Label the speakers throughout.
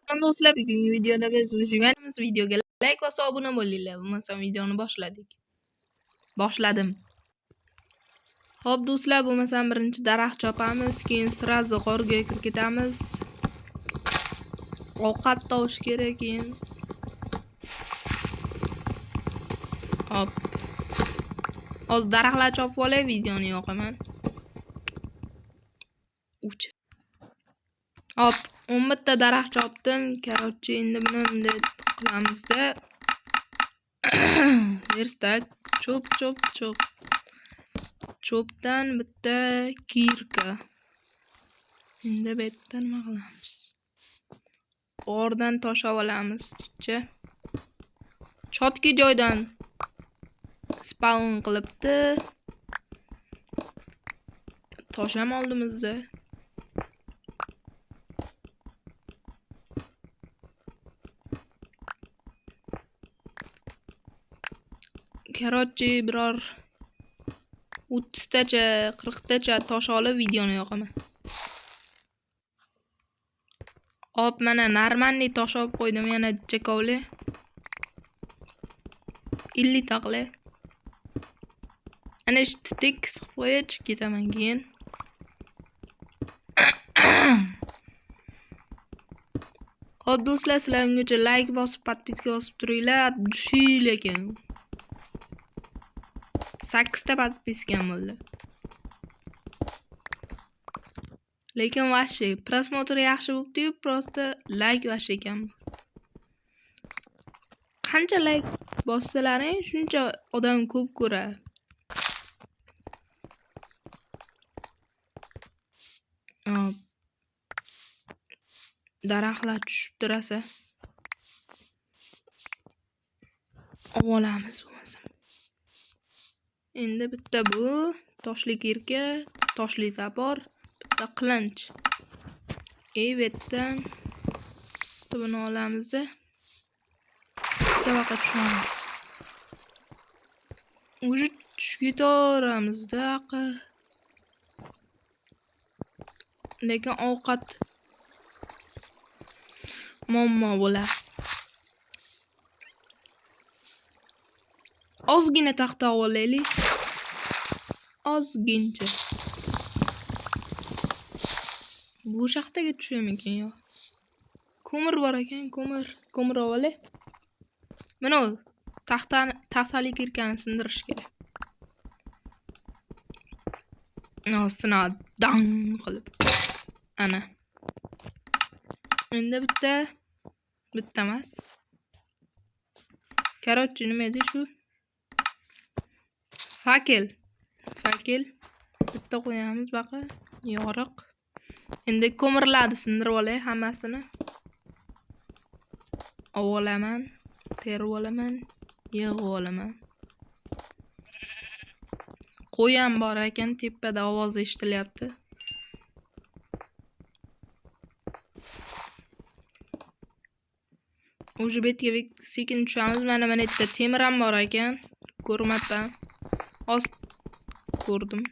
Speaker 1: Do'stlar, bugungi videoda biz Vizyvanimiz videoga like bosib obuna bo'linglar. Bo'lmasa videoni boshladim. Xo'p do'stlar, bo'lmasa birinchi daraxt chopamiz, keyin sirazi g'orga kirib ketamiz. Ovqat topish kerak keyin. Hop. Hozir daraxtlar chopib olay, videoni yoqaman. Hop, 11 ta daraxt chopdim. Короче, endi buni bunday qilamizda. Verstak chop. Chopdan bitta kirka. Endi bu yerdan nima qilamiz? O'rdan tosh olamiz. Chotki joydan spawn qilibdi. Tosh ham oldimizda. Короче, biror 30 tacha, 40 tacha tosh olib videoni yoqaman. Hop, mana normalniy tosh olib qo'ydim, yana chekovli. 50 taqli. Ana shu tekis qo'yib ketaman keyin. Hop do'stlar, sizlar ungacha like bosib, podpiska bosib turinglar. Dushi lekin 8 ta podpiskam bo'ldi. Lekin vashi prosmotr yaxshi bo'libdi-yu, просто like vashi kam. Qancha like bossalaring, shuncha odam ko'p ko'radi. Daraxtlar tushib turasa. Olamiz bo'lmasa. Endi bitta bu toshli kirka, toshli tapor, bitta qilinch. Betdan buni olamiz-da. Bitta vaqt tushamiz. O'sha tushib ketaveramiz-da. Lekin ovqat muammo bo'ladi. Ozgina taxta olaylik. Ozgincha. Bu shaxtaga tusham ekan yo. Ko'mir bor ekan, ko'mir olay. Mana taxtali kirkani sindirish kerak. Ostini dang qilib. Ana. Endi bitta emas. Короче, nima edi shu? Fakel bitta qo'yamiz baqa, yoriq. Endi ko'mirlarni sindirib olay hammasini. Olaman, terib olaman, yig'ib olaman. Qo'y ham bor ekan, tepada ovoz eshitilyapti. O'sha betga sekin tushamiz. Mana yerda temir ham bor ekan. Ko'rmabman. Ko'rdim.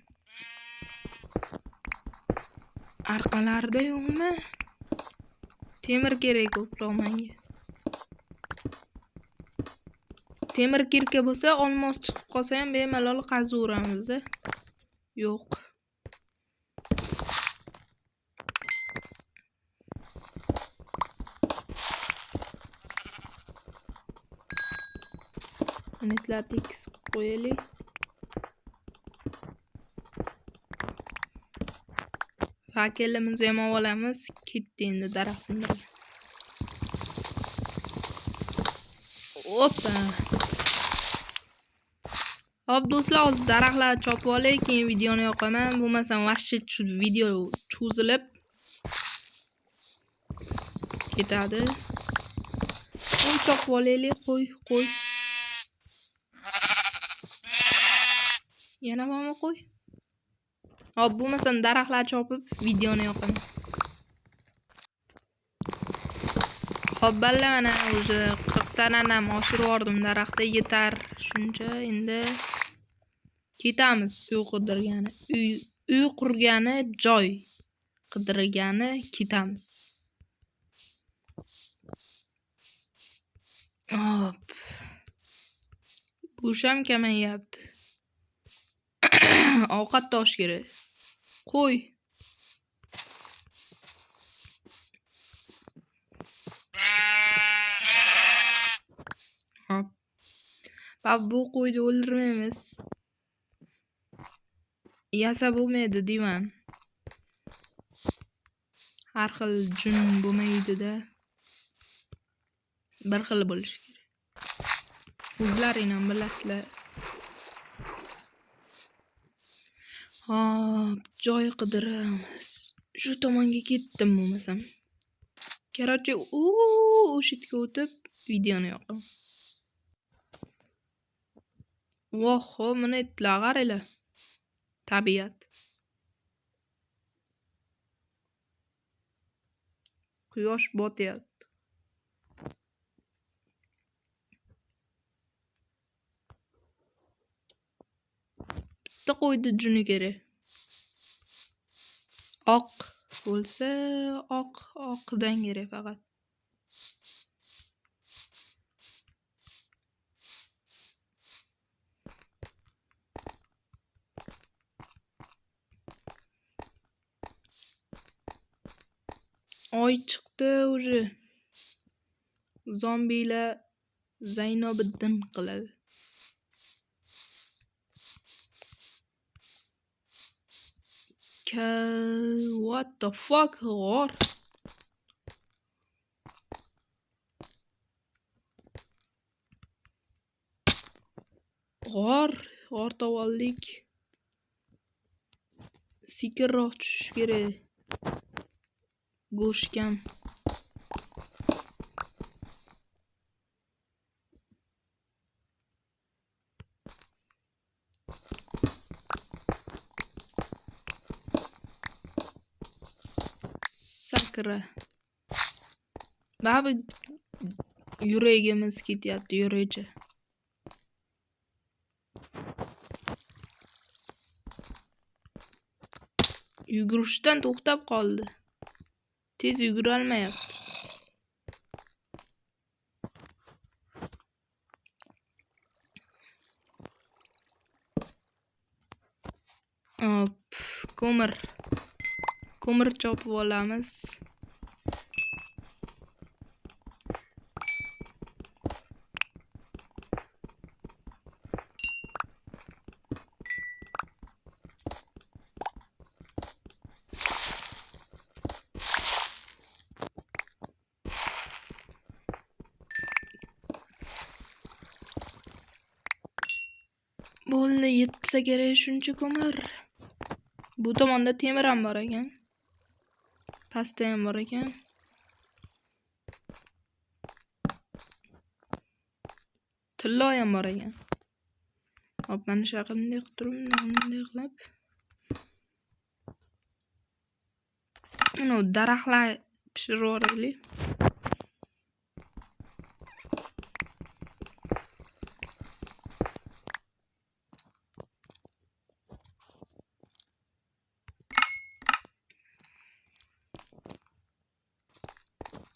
Speaker 1: Arqalarda yo'qmi? Temir kerak ko'proq menga. Temir kirka bo'lsa, olmos chiqib qolsa ham bemalol qazaveramiz. Yo'q. Netlar tekis qo'yaylik. Fakelimizni ham olamiz. Ketdi endi daraxt sindirib. Hoppa. Hop do'stlar, hozir daraxtlar chopib olay, keyin videoni yoqaman. Bo'lmasam vashchi video cho'zilib ketadi. Qo'y chopib olaylik, qo'y. Yana bormi qo'y? Hop, bo'lmasam daraxtlar chopib videoni yoqaman. Hop, balla mana o'zi 40 tadan ham oshirib yubordim daraxtda, yetar shuncha. Endi ketamiz. Uy qurgani joy qidirgani ketamiz. Go'sht ham kamayyapti. Ovqat tosh kerak. Qo'y. Hop. Bak bu qo'yni o'ldirmaymiz. Yasa bo'lmaydi deyman. Har xil jun bo'lmaydi-da. Bir xil bo'lishi kerak. O'zlaring ham bilasizlar. Hop, joy qidiramiz. Shu tomonga ketdim bo'lmasam. Короче, o'sha yerga o'tib videoni yoqaman. Voho, mana itlar qaranglar. Tabiat. Quyosh botyapti. Bitta qo'ydi juni kerak. Oq bo'lsa, oqdan kerak faqat. Oy chiqdi уже. Zombilar Zaynobiddin qiladi. What the fuck? G'or. G'or tavaldik. Sekinroq tushish kerak. Go'shtkam. Sakra. Babi yuragimiz ketyapti, yuraycha. Yugurishdan to'xtab qoldi. Tez yugura olmayapti. Hop, ko'mir chopib olamiz. Bo'ldi, yetsa kerak shuncha ko'mir. Bu tomonda temir ham bor ekan. Pastda ham bor ekan. Tillo ham bor ekan. Hop, mana shu qilib qilib. Uni daraxtlar pishirib yuboraylik.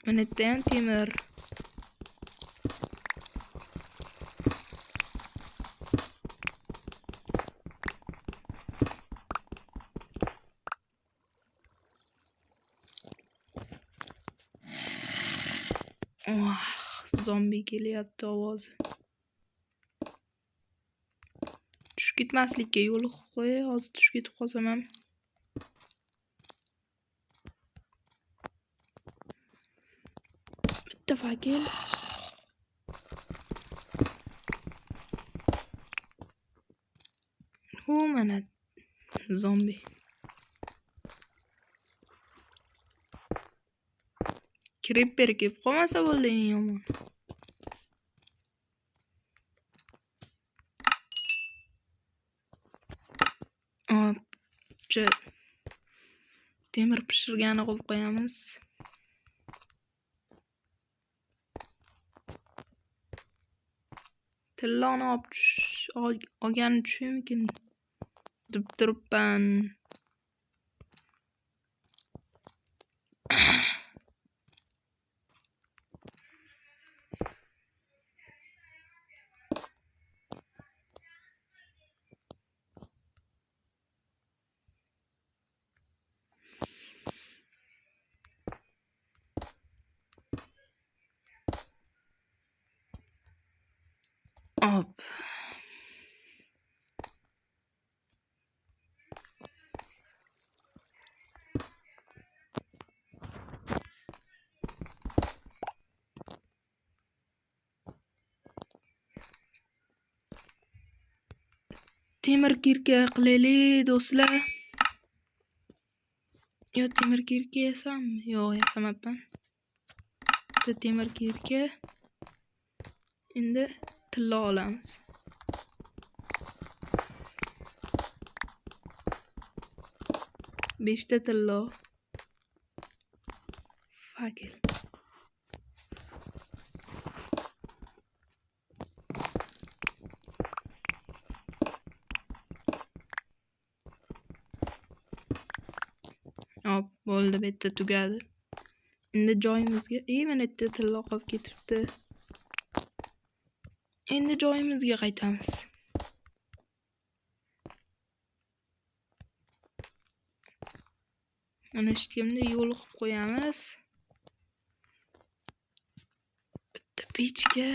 Speaker 1: Mana yerda ham temir. Zombi kelyapti ovozi. Tushib ketmaslikka yo'l qo'y, hozir tushib ketib qolsam ham. Bitta fakir. Mana zombi. Creeper kelib qolmasa bo'ldi eng yomon. Temir pishirgani qo'yib qo'yamiz. Tilloni olgani tushimikin deb turibman. temir kirka qilaylik do'stlar. Yo, temir kirka yasammi? Yo'q, yasamabman. Bitta temir kirka. Endi tilla olamiz. Beshta tilla. Fakir. Hop, bo'ldi, bitta tugadi. Endi joyimizga, mana bitta tilla qolib ketibdi. Endi joyimizga qaytamiz. Mana shu yerga yo'l qilib qo'yamiz. Bitta pechka.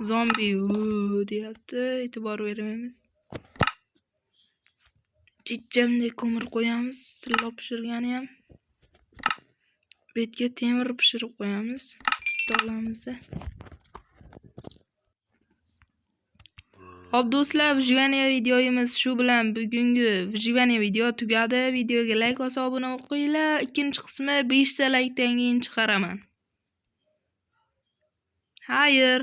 Speaker 1: Zombi deyapti, e'tibor bermaymiz. Jijjamdek ko'mir qo'yamiz, tilla pishirgani ham. Bu yerga temir pishirib qo'yamiz. To'g'lamizda. Hop do'stlar, выживание videomiz shu bilan bugungi выживание video tugadi. Videoga like va obuna bo'lib qo'yinglar. Ikkinchi qismi 5 ta likedan keyin chiqaraman. Xayr.